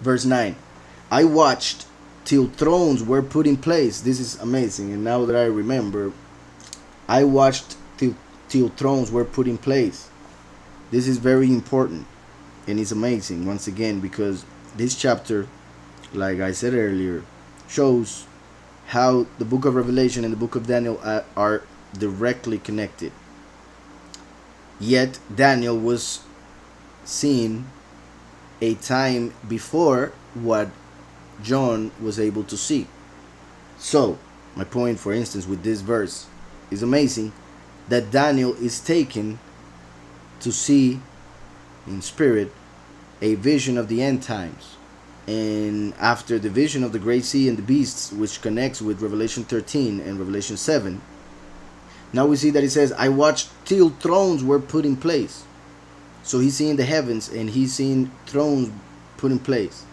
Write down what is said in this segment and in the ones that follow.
Verse 9. I watched till thrones were put in place. This is amazing. And now that I remember, I watched till thrones were put in place. This is very important. And it's amazing once again because this chapter, like I said earlier, shows how the book of Revelation and the book of Daniel are directly connected. Yet Daniel was seeing a time before what John was able to see. So, my point, for instance, with this verse is amazing that Daniel is taken to see in spirit a vision of the end times. And after the vision of the great sea and the beasts, which connects with Revelation 13 and Revelation 7, now we see that it says, I watched till thrones were put in place. So he's seeing the heavens and he's seeing thrones put in place.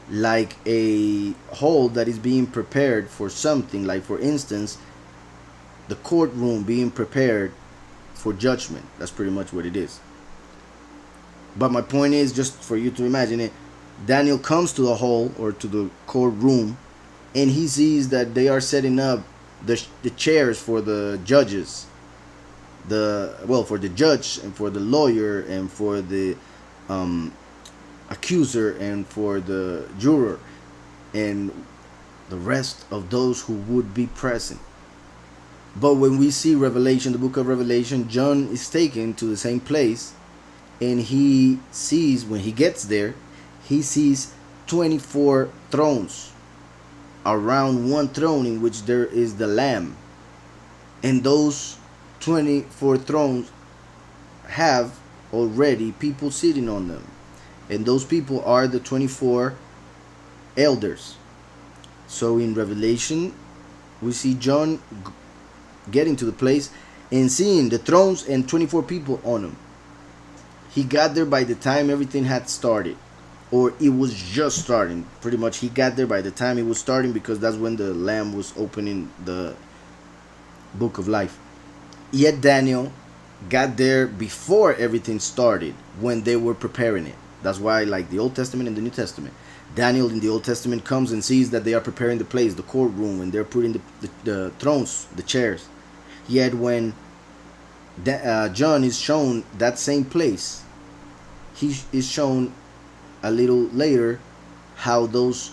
Like a hall that is being prepared for something. Like, for instance, the courtroom being prepared for judgment. That's pretty much what it is. But my point is, just for you to imagine it, Daniel comes to the hall or to the courtroom and he sees that they are setting up the chairs for the judges, for the judge and for the lawyer and for the accuser and for the juror and the rest of those who would be present. But when we see Revelation, the book of Revelation, John is taken to the same place and he sees, when he gets there, he sees 24 thrones around one throne in which there is the Lamb. And those 24 thrones have already people sitting on them. And those people are the 24 elders. So in Revelation, we see John getting to the place and seeing the thrones and 24 people on them. He got there by the time everything had started. Or it was just starting. Pretty much he got there by the time it was starting, because that's when the Lamb was opening the book of life. Yet Daniel got there before everything started, when they were preparing it. That's why, like the Old Testament and the New Testament, Daniel in the Old Testament comes and sees that they are preparing the place, the courtroom, and they're putting the thrones, the chairs. Yet when John is shown that same place, he is shown a little later how those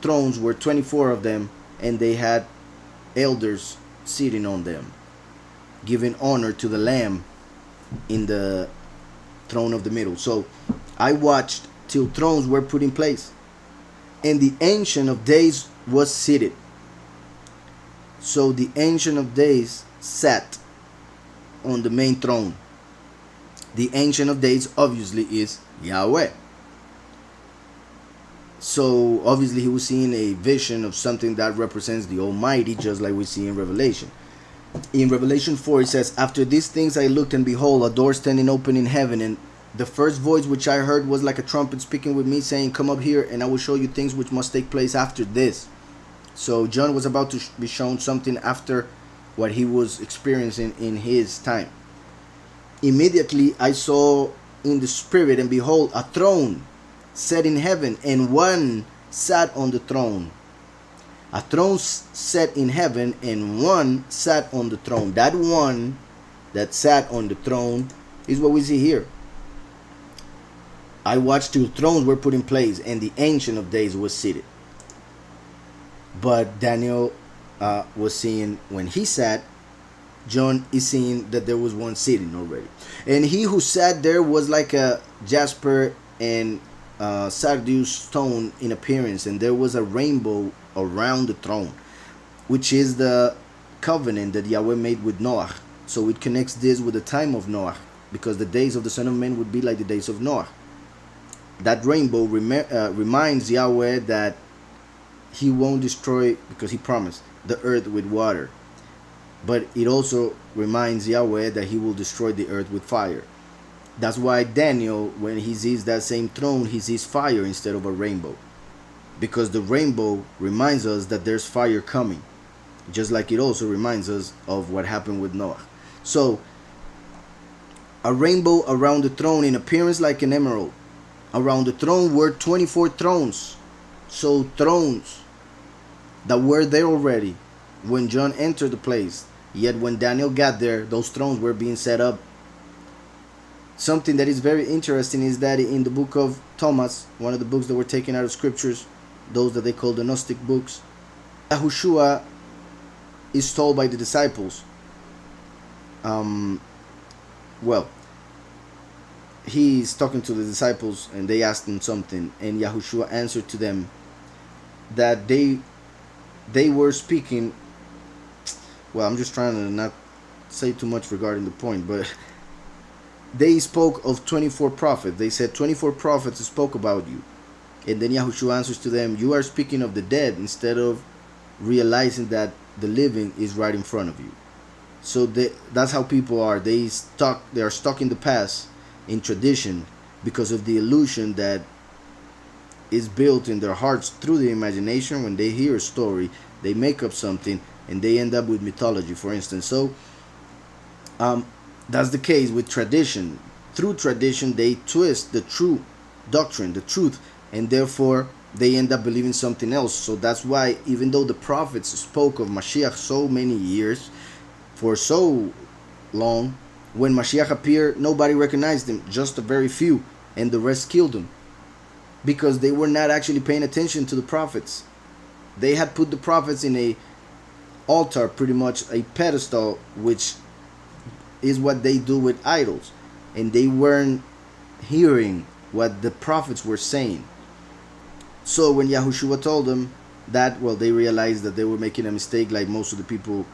thrones were 24 of them, and they had elders sitting on them, giving honor to the Lamb in the throne of the middle. So I watched till thrones were put in place, and the Ancient of Days was seated. So the Ancient of Days sat on the main throne. The Ancient of Days obviously is Yahweh. So obviously he was seeing a vision of something that represents the Almighty, just like we see in Revelation. In Revelation 4 it says, after these things I looked, and behold, a door standing open in heaven, and the first voice which I heard was like a trumpet speaking with me, saying, come up here, and I will show you things which must take place after this. So John was about to be shown something after what he was experiencing in his time. Immediately I saw in the spirit, and behold, a throne set in heaven, and one sat on the throne. A throne set in heaven, and one sat on the throne. That one that sat on the throne is what we see here. I watched till thrones were put in place, and the Ancient of Days was seated. But Daniel was seeing, when he sat, John is seeing that there was one sitting already. And he who sat there was like a jasper and sardius stone in appearance, and there was a rainbow around the throne, which is the covenant that Yahweh made with Noah. So it connects this with the time of Noah, because the days of the Son of Man would be like the days of Noah. That rainbow reminds Yahweh that he won't destroy, because he promised, the earth with water. But it also reminds Yahweh that he will destroy the earth with fire. That's why Daniel, when he sees that same throne, he sees fire instead of a rainbow. Because the rainbow reminds us that there's fire coming. Just like it also reminds us of what happened with Noah. So, a rainbow around the throne in appearance like an emerald. Around the throne were 24 thrones. So thrones that were there already when John entered the place. Yet when Daniel got there, those thrones were being set up. Something that is very interesting is that in the book of Thomas, one of the books that were taken out of scriptures, those that they call the Gnostic books, Yahushua is told by the disciples, well, he's talking to the disciples and they asked him something, and Yahushua answered to them that they were speaking. Well, I'm just trying to not say too much regarding the point, but they spoke of 24 prophets. They said 24 prophets spoke about you. And then Yahushua answers to them, you are speaking of the dead instead of realizing that the living is right in front of you. So that's how people are. They are stuck in the past, in tradition, because of the illusion that is built in their hearts through the imagination. When they hear a story, they make up something and they end up with mythology, for instance. So that's the case with tradition. Through tradition, they twist the true doctrine, the truth, and therefore they end up believing something else. So that's why, even though the prophets spoke of Mashiach so many years, for so long, when Mashiach appeared, nobody recognized him, just a very few, and the rest killed him, because they were not actually paying attention to the prophets. They had put the prophets in a altar, pretty much a pedestal, which is what they do with idols, and they weren't hearing what the prophets were saying. So when Yahushua told them that, well, they realized that they were making a mistake, like most of the people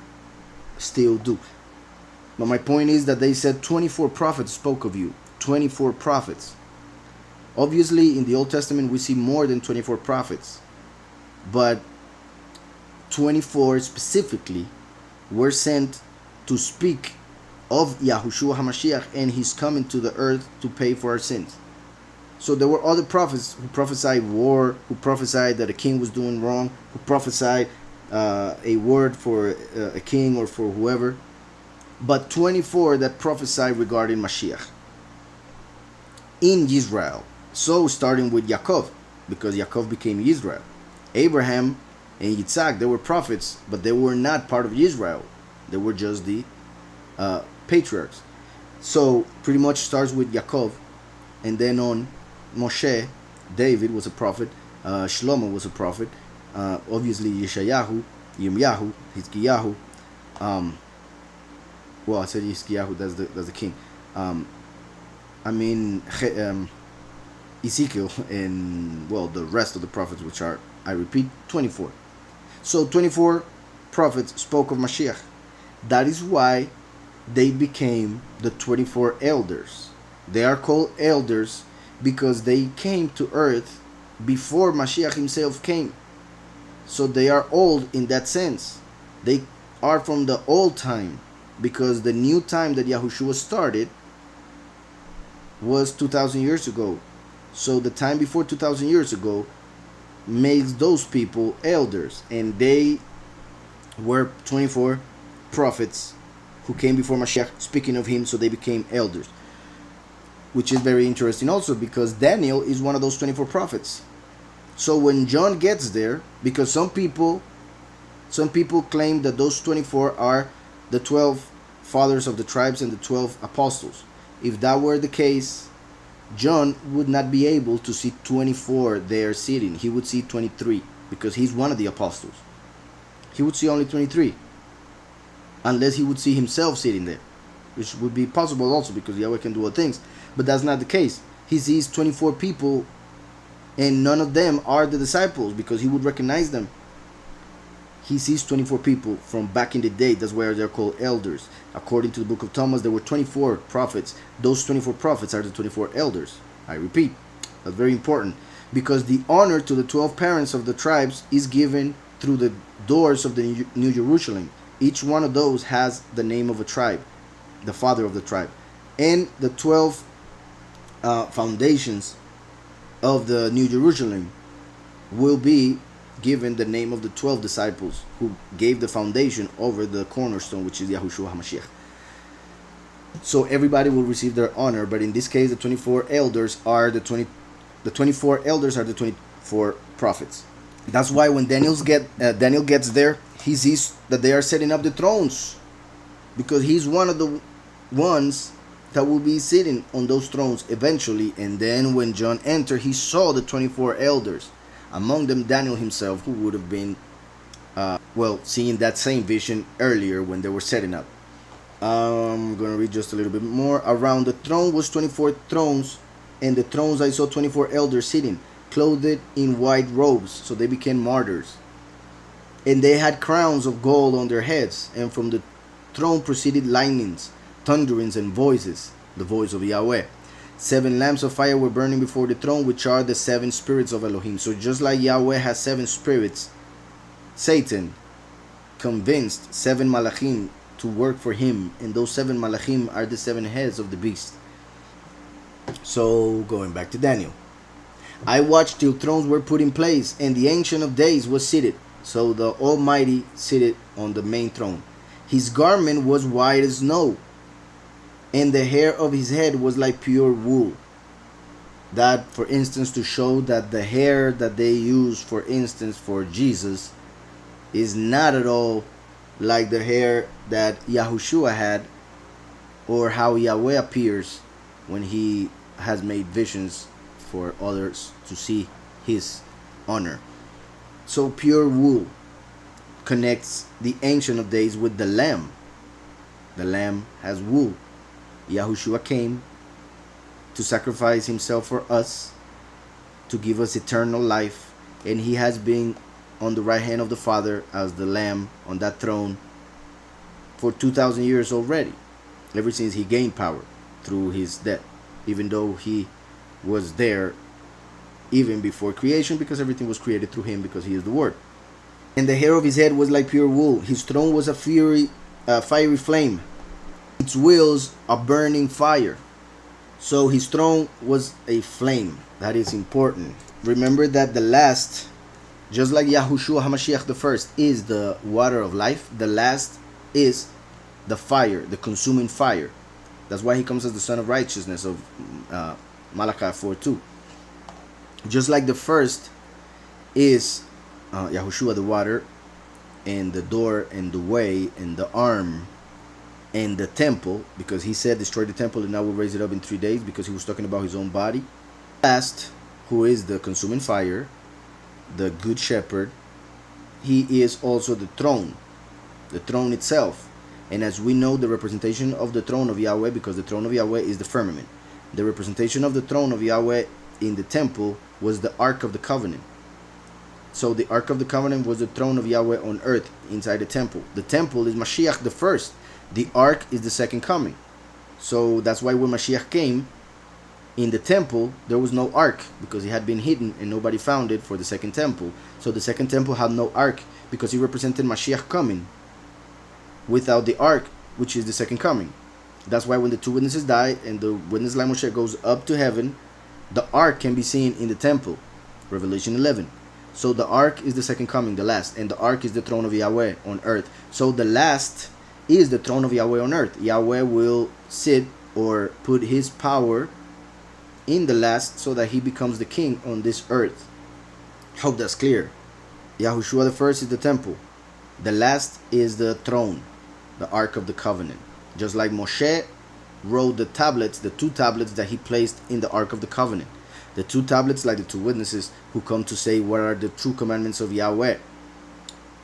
still do. But my point is that they said 24 prophets spoke of you. 24 prophets. Obviously, in the Old Testament, we see more than 24 prophets, but 24 specifically were sent to speak of Yahushua HaMashiach and his coming to the earth to pay for our sins. So there were other prophets who prophesied war, who prophesied that a king was doing wrong, who prophesied a word for a king or for whoever, but 24 that prophesied regarding Mashiach in Israel. So starting with Yaakov, because Yaakov became Israel. Abraham and Yitzhak, they were prophets, but they were not part of Israel. They were just the patriarchs. So pretty much starts with Yaakov, and then on Moshe, David was a prophet, Shlomo was a prophet, obviously Yeshayahu, Yirmiyahu, Hizkiyahu. Well, I said Hizkiyahu, that's the king. Ezekiel, and well, the rest of the prophets, which are, I repeat, 24. So 24 prophets spoke of Mashiach. That is why they became the 24 elders. They are called elders because they came to earth before Mashiach himself came. So they are old in that sense. They are from the old time, because the new time that Yahushua started was 2,000 years ago. So the time before 2,000 years ago makes those people elders, and they were 24 prophets who came before Mashiach speaking of him, so they became elders. Which is very interesting also, because Daniel is one of those 24 prophets. So when John gets there, because some people claim that those 24 are the 12 fathers of the tribes and the 12 apostles. If that were the case, John would not be able to see 24 there sitting. He would see 23, because he's one of the apostles. He would see only 23, unless he would see himself sitting there, which would be possible also, because Yahweh can do all things. But that's not the case. He sees 24 people, and none of them are the disciples, because he would recognize them. He sees 24 people from back in the day. That's why they're called elders. According to the book of Thomas, there were 24 prophets. Those 24 prophets are the 24 elders. I repeat, that's very important, because the honor to the 12 parents of the tribes is given through the doors of the New Jerusalem. Each one of those has the name of a tribe, the father of the tribe. And the 12 foundations of the New Jerusalem will be given the name of the 12 disciples who gave the foundation over the cornerstone, which is Yahushua HaMashiach. So everybody will receive their honor, but in this case, the 24 elders are the The 24 elders are the 24 prophets. That's why when Daniel gets there, he sees that they are setting up the thrones, because he's one of the ones that will be sitting on those thrones eventually. And then when John entered, he saw the 24 elders, among them Daniel himself, who would have been seeing that same vision earlier when they were setting up. I'm going to read just a little bit more. Around the throne was 24 thrones, and the thrones I saw 24 elders sitting, clothed in white robes, so they became martyrs. And they had crowns of gold on their heads, and from the throne proceeded lightnings, thunderings, and voices, the voice of Yahweh. 7 lamps of fire were burning before the throne, which are the 7 spirits of Elohim. So just like Yahweh has 7 spirits, Satan convinced 7 malachim to work for him, and those 7 malachim are the 7 heads of the beast. So going back to Daniel, I watched till thrones were put in place, and the Ancient of Days was seated. So the Almighty seated on the main throne. His garment was white as snow, and the hair of his head was like pure wool. That, for instance, to show that the hair that they use, for instance, for Jesus, is not at all like the hair that Yahushua had, or how Yahweh appears when he has made visions for others to see his honor. So pure wool connects the Ancient of Days with the Lamb. The Lamb has wool. Yahushua came to sacrifice himself for us, to give us eternal life, and he has been on the right hand of the Father as the Lamb on that throne for 2,000 years already, ever since he gained power through his death, even though he was there even before creation, because everything was created through him, because he is the Word. And the hair of his head was like pure wool. His throne was a fiery flame. Its wheels a burning fire. So his throne was a flame. That is important. Remember that the last, just like Yahushua HaMashiach the first is the water of life, the last is the fire, the consuming fire. That's why he comes as the Son of Righteousness of Malachi 4:2. Just like the first is Yahushua the water, and the door, and the way, and the arm, and the temple, because he said destroy the temple and I will raise it up in 3 days, because he was talking about his own body. Last, who is the consuming fire, the good shepherd, he is also the throne itself. And as we know, the representation of the throne of Yahweh, because the throne of Yahweh is the firmament, the representation of the throne of Yahweh in the temple was the Ark of the Covenant. So the Ark of the Covenant was the throne of Yahweh on earth inside the temple. The temple is Mashiach the first. The Ark is the second coming. So that's why when Mashiach came, in the temple there was no Ark, because it had been hidden and nobody found it for the second temple. So the second temple had no Ark, because it represented Mashiach coming without the Ark, which is the second coming. That's why when the 2 witnesses die and the witness Lamb Moshe goes up to heaven, the Ark can be seen in the temple. Revelation 11. So the Ark is the second coming, the last, and the Ark is the throne of Yahweh on earth. So the last is the throne of Yahweh on earth. Yahweh will sit or put his power in the last, so that he becomes the king on this earth. Hope that's clear. Yahushua the first is the temple. The last is the throne, the Ark of the Covenant. Just like Moshe wrote the tablets, the 2 tablets that he placed in the Ark of the Covenant. The 2 tablets, like the 2 witnesses who come to say what are the true commandments of Yahweh,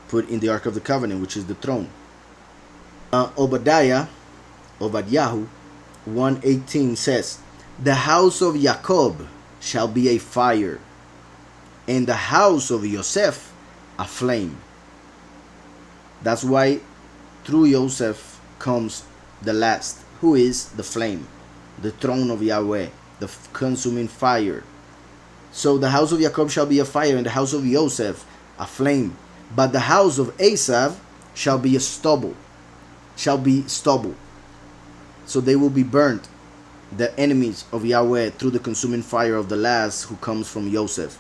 put in the Ark of the Covenant, which is the throne. Obadiah 1:18 says, the house of Jacob shall be a fire, and the house of Yosef a flame. That's why through Yosef comes the last, who is the flame, the throne of Yahweh, the consuming fire. So the house of Jacob shall be a fire, and the house of Yosef a flame. But the house of Esav shall be stubble. So they will be burnt, the enemies of Yahweh, through the consuming fire of the last, who comes from Yosef.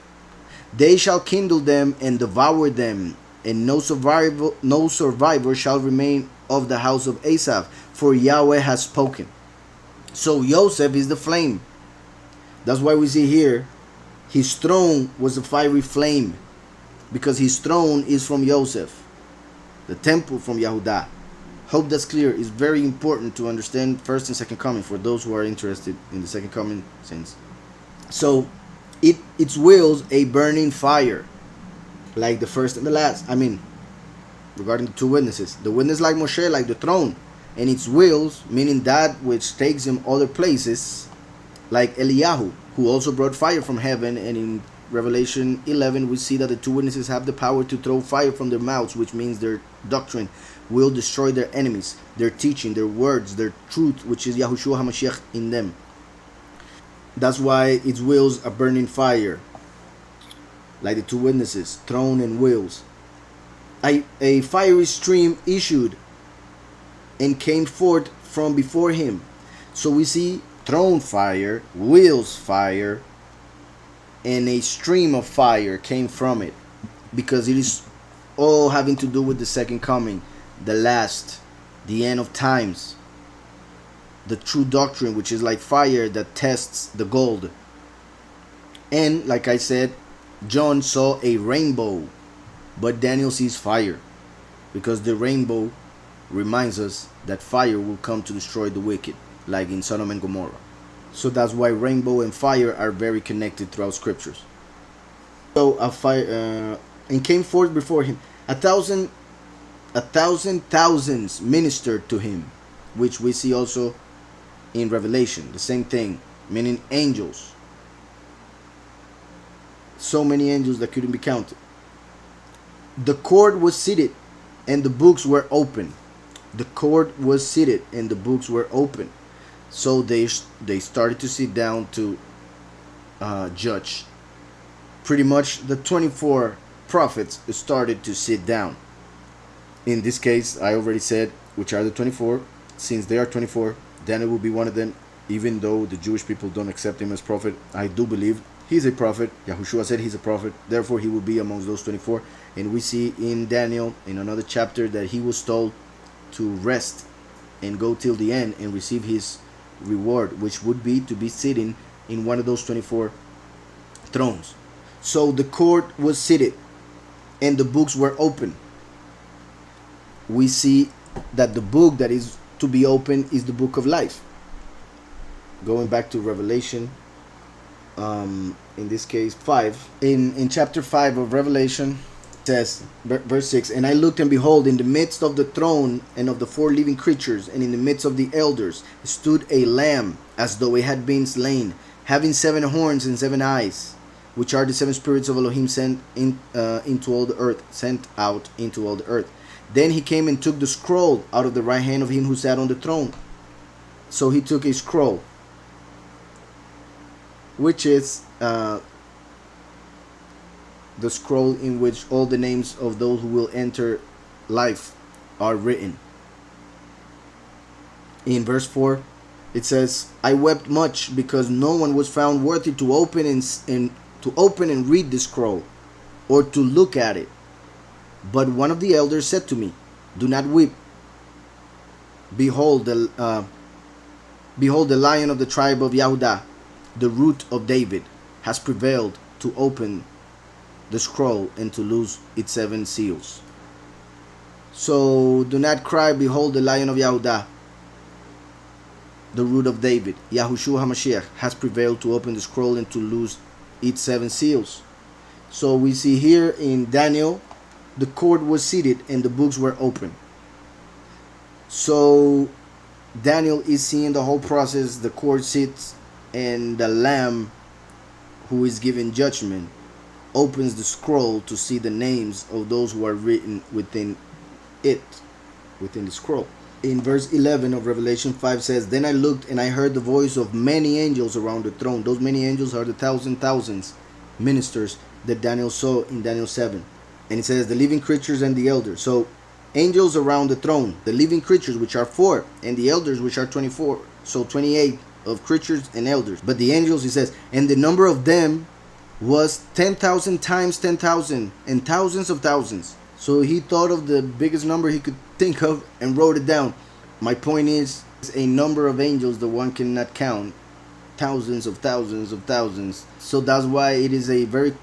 They shall kindle them and devour them, and no survivor shall remain of the house of Esav, for Yahweh has spoken. So Yosef is the flame. That's why we see here His throne was a fiery flame, because his throne is from Joseph, the temple from Yahudah. Hope that's clear. It's very important to understand first and second coming for those who are interested in the second coming sense. So its wheels a burning fire, like the first and the last. I mean, regarding the two witnesses, the witness like Moshe, like the throne, and its wheels, meaning that which takes him other places, like Eliyahu, who also brought fire from heaven. And in Revelation 11 we see that the two witnesses have the power to throw fire from their mouths, which means their doctrine will destroy their enemies, their teaching, their words, their truth, which is Yahushua HaMashiach in them. That's why its wheels are burning fire, like the two witnesses, throne and wheels. A fiery stream issued and came forth from before him. So we see throne fire, wheels fire, and a stream of fire came from it, because it is all having to do with the second coming, the last, the end of times, the true doctrine, which is like fire that tests the gold. And like I said, John saw a rainbow, but Daniel sees fire, because the rainbow reminds us that fire will come to destroy the wicked, like in Sodom and Gomorrah. So that's why rainbow and fire are very connected throughout scriptures. So a fire and came forth before him. A thousand thousands ministered to him, which we see also in Revelation. The same thing, meaning angels. So many angels that couldn't be counted. The court was seated and the books were open. The court was seated and the books were open. So they started to sit down to judge. Pretty much the 24 prophets started to sit down. In this case, I already said which are the 24. Since they are 24, Daniel will be one of them. Even though the Jewish people don't accept him as prophet, I do believe he's a prophet. Yahushua said he's a prophet. Therefore, he will be amongst those 24. And we see in Daniel, in another chapter, that he was told to rest and go till the end and receive his reward, which would be to be sitting in one of those 24 thrones. So the court was seated and the books were open. We see that the book that is to be opened is the book of life. Going back to Revelation, in this case 5, in chapter 5 of Revelation, it says, verse 6, and I looked, and behold, in the midst of the throne and of the 4 living creatures, and in the midst of the elders, stood a lamb, as though it had been slain, having 7 horns and 7 eyes, which are the 7 spirits of Elohim sent into all the earth, sent out into all the earth. Then he came and took the scroll out of the right hand of him who sat on the throne. So he took a scroll, which is the scroll in which all the names of those who will enter life are written. In verse 4, it says, I wept much because no one was found worthy to open and read the scroll, or to look at it. But one of the elders said to me, do not weep. Behold, the Lion of the tribe of Yahudah, the root of David, has prevailed to open the scroll and to loose its 7 seals. So do not cry, behold, the Lion of Yahudah, the root of David, Yahushua HaMashiach, has prevailed to open the scroll and to loose its 7 seals. So we see here in Daniel, the court was seated and the books were open. So Daniel is seeing the whole process. The court sits and the Lamb, who is giving judgment, opens the scroll to see the names of those who are written within it, within the scroll. In verse 11 of Revelation 5 says, then I looked and I heard the voice of many angels around the throne. Those many angels are the thousands ministers that Daniel saw in Daniel 7. And it says the living creatures and the elders. So angels around the throne, the living creatures, which are 4, and the elders, which are 24. So 28 of creatures and elders. But the angels, he says, and the number of them was 10,000 times 10,000 and thousands of thousands. So he thought of the biggest number he could think of and wrote it down. My point is a number of angels that one cannot count, thousands of thousands of thousands. So that's why it is a very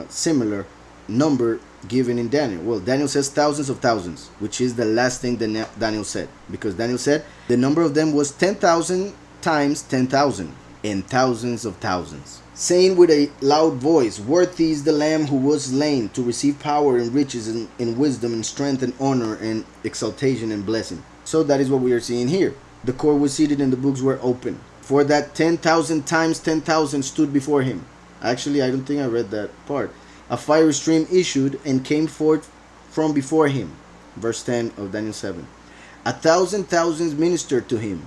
similar number given in Daniel. Well, Daniel says thousands of thousands, which is the last thing that Daniel said, because Daniel said the number of them was 10,000 times 10,000 and thousands of thousands, saying with a loud voice, "Worthy is the Lamb who was slain to receive power and riches and wisdom and strength and honor and exaltation and blessing." So that is what we are seeing here. The court was seated and the books were open. For that 10,000 times 10,000 stood before him. Actually, I don't think I read that part. A fiery stream issued and came forth from before him. Verse 10 of Daniel 7. 1,000 thousands ministered to him.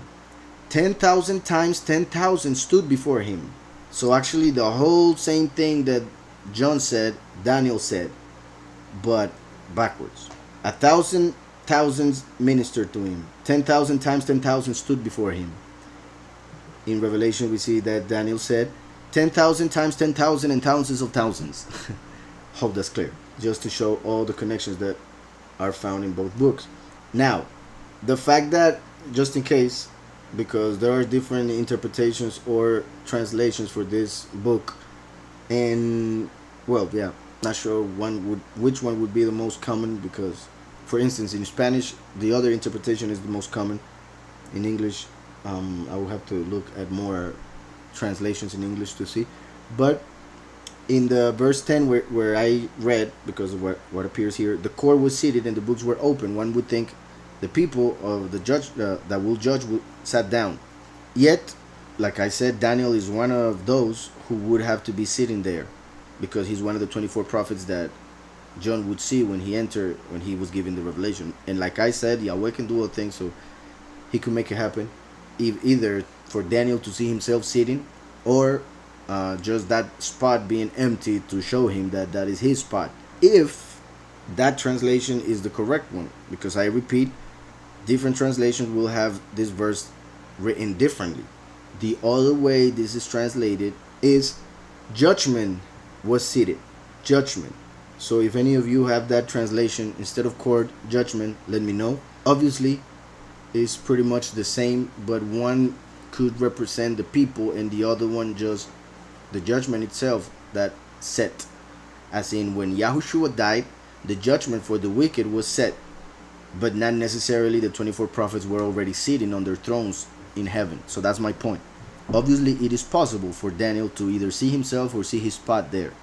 10,000 times 10,000 stood before him. So actually the whole same thing that John said, Daniel said, but backwards. 1,000 thousands ministered to him. 10,000 times 10,000 stood before him. In Revelation we see that Daniel said 10,000 times 10,000 and thousands of thousands. Hope that's clear. Just to show all the connections that are found in both books. Now, the fact that, just in case, because there are different interpretations or translations for this book, and well, yeah, not sure which one would be the most common, because for instance in Spanish the other interpretation is the most common. In English I will have to look at more translations in English to see, but in the verse 10 where I read, because of what appears here, the court was seated and the books were open, one would think the people of the judge that will judge sat down. Yet, like I said, Daniel is one of those who would have to be sitting there, because he's one of the 24 prophets that John would see when he was given the revelation. And like I said, Yahweh can do all things, so he could make it happen, either for Daniel to see himself sitting, or just that spot being empty to show him that that is his spot, if that translation is the correct one. Because I repeat, different translations will have this verse written differently. The other way this is translated is judgment was seated. Judgment. So if any of you have that translation instead of court, judgment, let me know. Obviously it's pretty much the same, but one could represent the people and the other one just the judgment itself that set. As in, when Yahushua died, the judgment for the wicked was set, but not necessarily the 24 prophets were already sitting on their thrones in heaven. So that's my point. Obviously it is possible for Daniel to either see himself or see his spot there.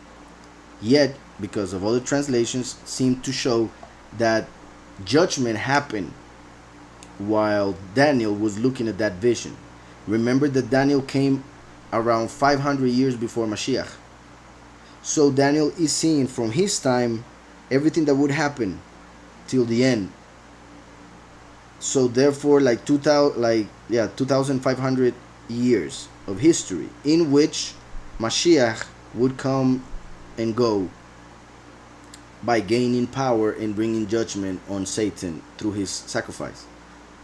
Yet, because of other translations seem to show that judgment happened while Daniel was looking at that vision. Remember that Daniel came around 500 years before Mashiach. So Daniel is seeing from his time everything that would happen till the end. So therefore, 2,500 years of history in which Mashiach would come and go by gaining power and bringing judgment on Satan through his sacrifice.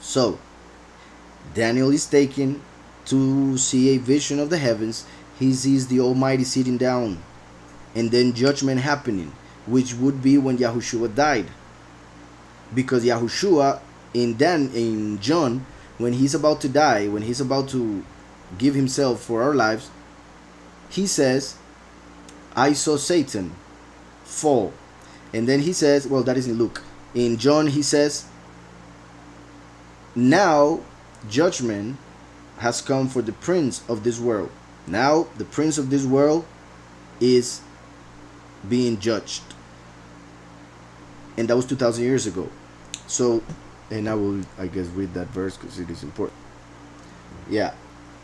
So Daniel is taken to see a vision of the heavens. He sees the Almighty sitting down, and then judgment happening, which would be when Yahushua died. Because Yahushua in John, when he's about to die, when he's about to give himself for our lives, he says, "I saw Satan fall." And then he says, well, that is in Luke. In John he says, "Now judgment has come for the prince of this world." Now the prince of this world is being judged. And that was 2,000 years ago. So, and I will, I guess, read that verse because it is important. Yeah.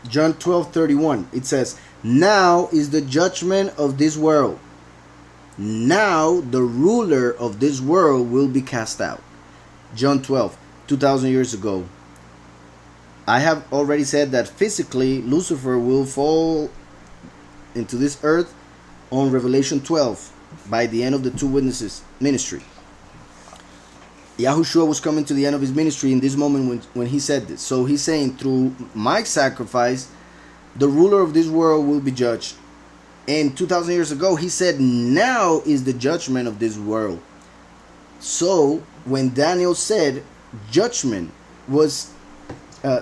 John 12:31. It says, "Now is the judgment of this world. Now the ruler of this world will be cast out." John 12, 2,000 years ago. I have already said that physically Lucifer will fall into this earth on Revelation 12 by the end of the two witnesses ministry. Yahushua was coming to the end of his ministry in this moment when he said this. So he's saying, through my sacrifice, the ruler of this world will be judged. And 2,000 years ago, he said, now is the judgment of this world. So when Daniel said judgment was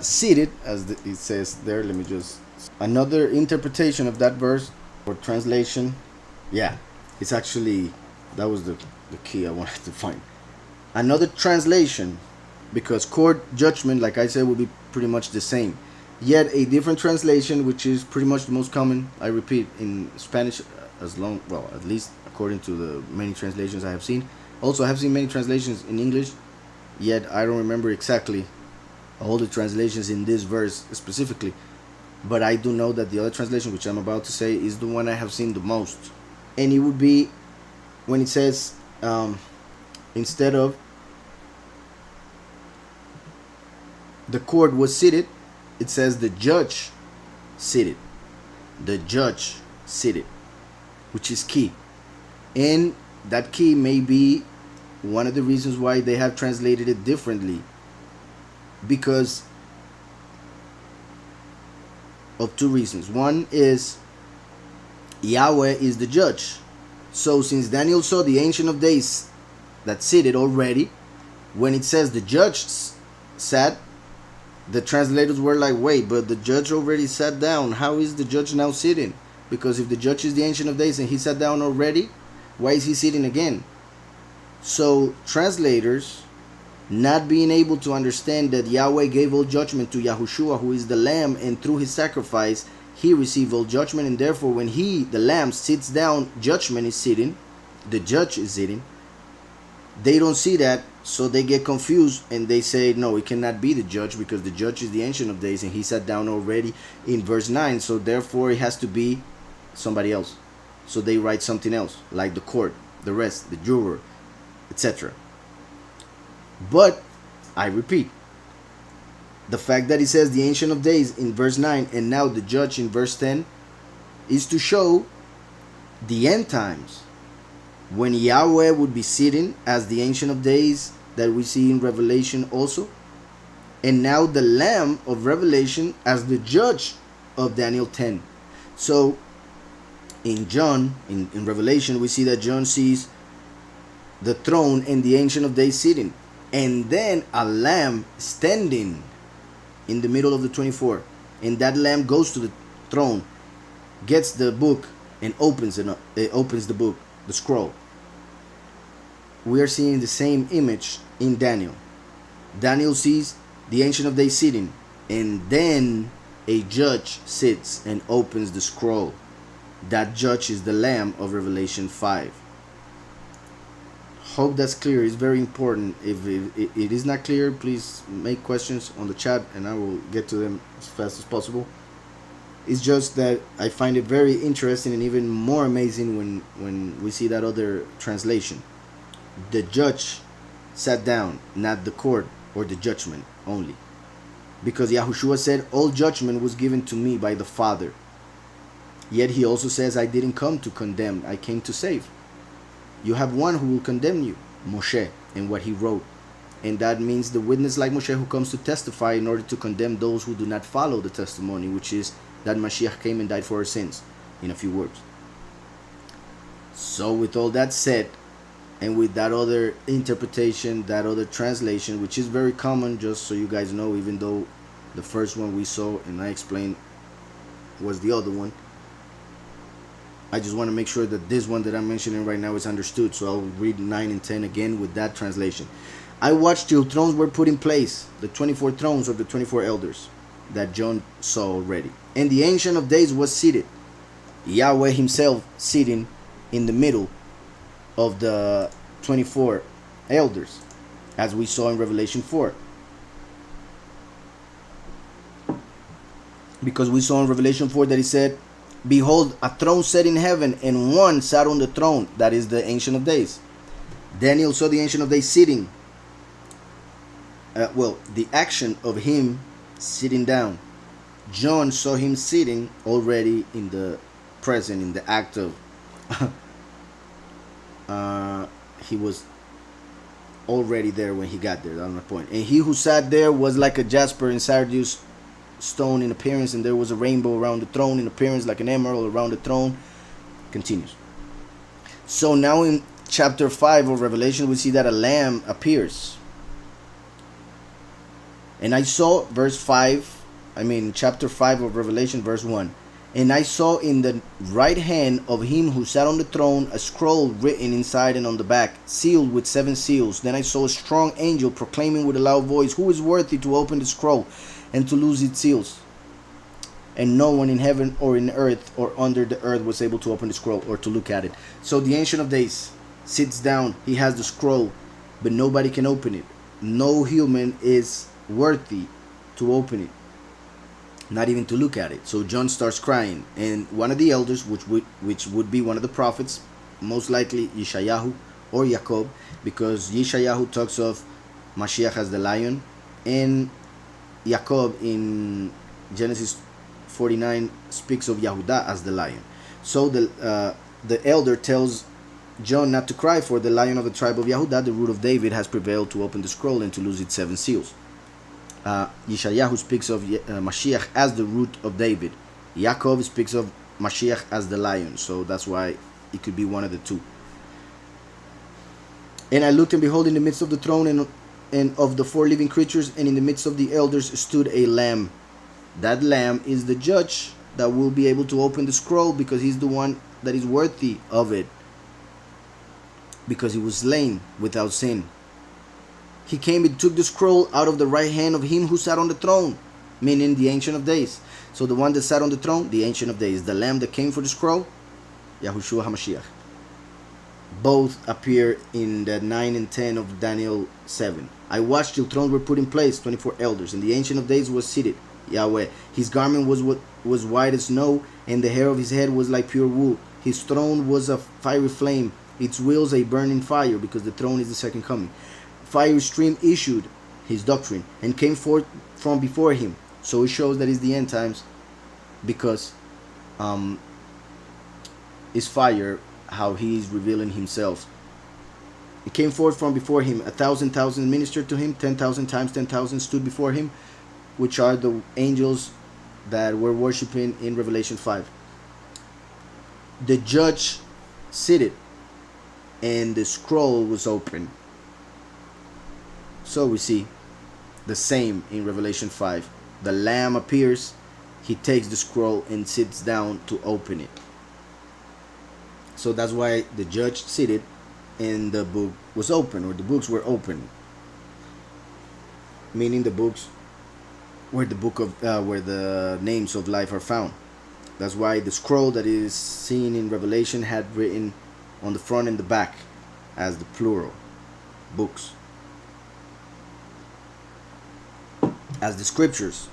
seated, as it says there, let me just Another interpretation of that verse or translation, yeah, it's actually, that was the key I wanted to find. Another translation, because court judgment, like I said, will be pretty much the same. Yet a different translation, which is pretty much the most common, I repeat, in Spanish, well, at least according to the many translations I have seen. Also, I have seen many translations in English, yet I don't remember exactly all the translations in this verse specifically. But I do know that the other translation, which I'm about to say, is the one I have seen the most. And it would be when it says, instead of the court was seated, it says the judge seated. The judge seated, which is key. And that key may be one of the reasons why they have translated it differently, because of two reasons. One is Yahweh is the judge. So since Daniel saw the Ancient of Days that seated already, when it says the judge sat, the translators were like, wait, but the judge already sat down. How is the judge now sitting? Because if the judge is the Ancient of Days and he sat down already, why is he sitting again? So translators, not being able to understand that Yahweh gave all judgment to Yahushua, who is the Lamb, and through his sacrifice he received all judgment, and therefore when he, the Lamb, sits down, judgment is sitting, the judge is sitting. They don't see that, so they get confused and they say, no, it cannot be the judge, because the judge is the Ancient of Days and he sat down already in verse 9, so therefore it has to be somebody else. So they write something else, like the court, the rest, the juror, etc. But I repeat, the fact that it says the Ancient of Days in verse 9 and now the judge in verse 10 is to show the end times, when Yahweh would be sitting as the Ancient of Days that we see in Revelation also, and now the Lamb of Revelation as the judge of Daniel 10. So in John, in Revelation, we see that John sees the throne and the Ancient of Days sitting, and then a lamb standing in the middle of the 24, and that lamb goes to the throne, gets the book, and opens it. It opens the book, the scroll. We are seeing the same image in Daniel. Daniel sees the Ancient of Days sitting, and then a judge sits and opens the scroll. That judge is the Lamb of Revelation 5. Hope that's clear. It's very important. If it is not clear, please make questions on the chat and I will get to them as fast as possible. It's just that I find it very interesting and even more amazing when we see that other translation. The judge sat down, not the court or the judgment only. Because Yahushua said, all judgment was given to me by the Father. Yet he also says, I didn't come to condemn, I came to save. You have one who will condemn you, Moshe, and what he wrote. And that means the witness like Moshe, who comes to testify in order to condemn those who do not follow the testimony, which is that Mashiach came and died for our sins, in a few words. So with all that said, and with that other interpretation, that other translation, which is very common, just so you guys know, even though the first one we saw and I explained was the other one, I just want to make sure that this one that I'm mentioning right now is understood. So I'll read 9 and 10 again with that translation. I watched till thrones were put in place, the 24 thrones of the 24 elders that John saw already. And the Ancient of Days was seated, Yahweh himself sitting in the middle of the 24 elders, as we saw in Revelation 4. Because we saw in Revelation 4 that he said, behold, a throne set in heaven, and one sat on the throne, that is the Ancient of Days. Daniel saw the Ancient of Days sitting. The action of him sitting down. John saw him sitting already in the present, in the act of. He was already there when he got there. That's my point. And he who sat there was like a jasper and sardius stone in appearance, and there was a rainbow around the throne in appearance, like an emerald around the throne. Continues. So now in chapter 5 of Revelation, we see that a lamb appears. And I saw, verse 5, chapter 5 of Revelation, verse 1. And I saw in the right hand of him who sat on the throne a scroll written inside and on the back, sealed with 7 seals. Then I saw a strong angel proclaiming with a loud voice, "Who is worthy to open the scroll and to loose its seals?" And no one in heaven or in earth or under the earth was able to open the scroll or to look at it. So the Ancient of Days sits down. He has the scroll, but nobody can open it. No human is worthy to open it, not even to look at it. So John starts crying, and one of the elders, which would be one of the prophets, most likely Yeshayahu or Jacob, because Yeshayahu talks of Mashiach as the lion, and Jacob in Genesis 49 speaks of Yahudah as the lion. So the elder tells John not to cry, for the lion of the tribe of Yahudah, the root of David, has prevailed to open the scroll and to loose its 7 seals. Yeshayahu speaks of Mashiach as the root of David. Yaakov speaks of Mashiach as the lion. So that's why it could be one of the two. And I looked, and behold, in the midst of the throne and of the 4 living creatures, and in the midst of the elders, stood a lamb. That lamb is the judge that will be able to open the scroll, because he's the one that is worthy of it, because he was slain without sin. He came and took the scroll out of the right hand of him who sat on the throne, meaning the Ancient of Days. So the one that sat on the throne, the Ancient of Days. The lamb that came for the scroll, Yahushua HaMashiach. Both appear in the 9 and 10 of Daniel 7. I watched till thrones were put in place, 24 elders, and the Ancient of Days was seated, Yahweh. His garment was white as snow, and the hair of his head was like pure wool. His throne was a fiery flame, its wheels a burning fire, because the throne is the second coming. Fiery stream issued his doctrine and came forth from before him. So it shows that it's the end times, because it's fire, how he is revealing himself. It came forth from before him. 1,000 thousands ministered to him. 10,000 times 10,000 stood before him, which are the angels that were worshiping in Revelation 5. The judge seated, and the scroll was open. So we see the same in Revelation 5. The Lamb appears, he takes the scroll and sits down to open it. So that's why the judge seated and the book was open, or the books were open. Meaning the books where where the names of life are found. That's why the scroll that is seen in Revelation had written on the front and the back as the plural, books. As the scriptures,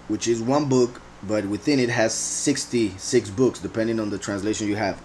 which is one book, but within it has 66 books, depending on the translation you have.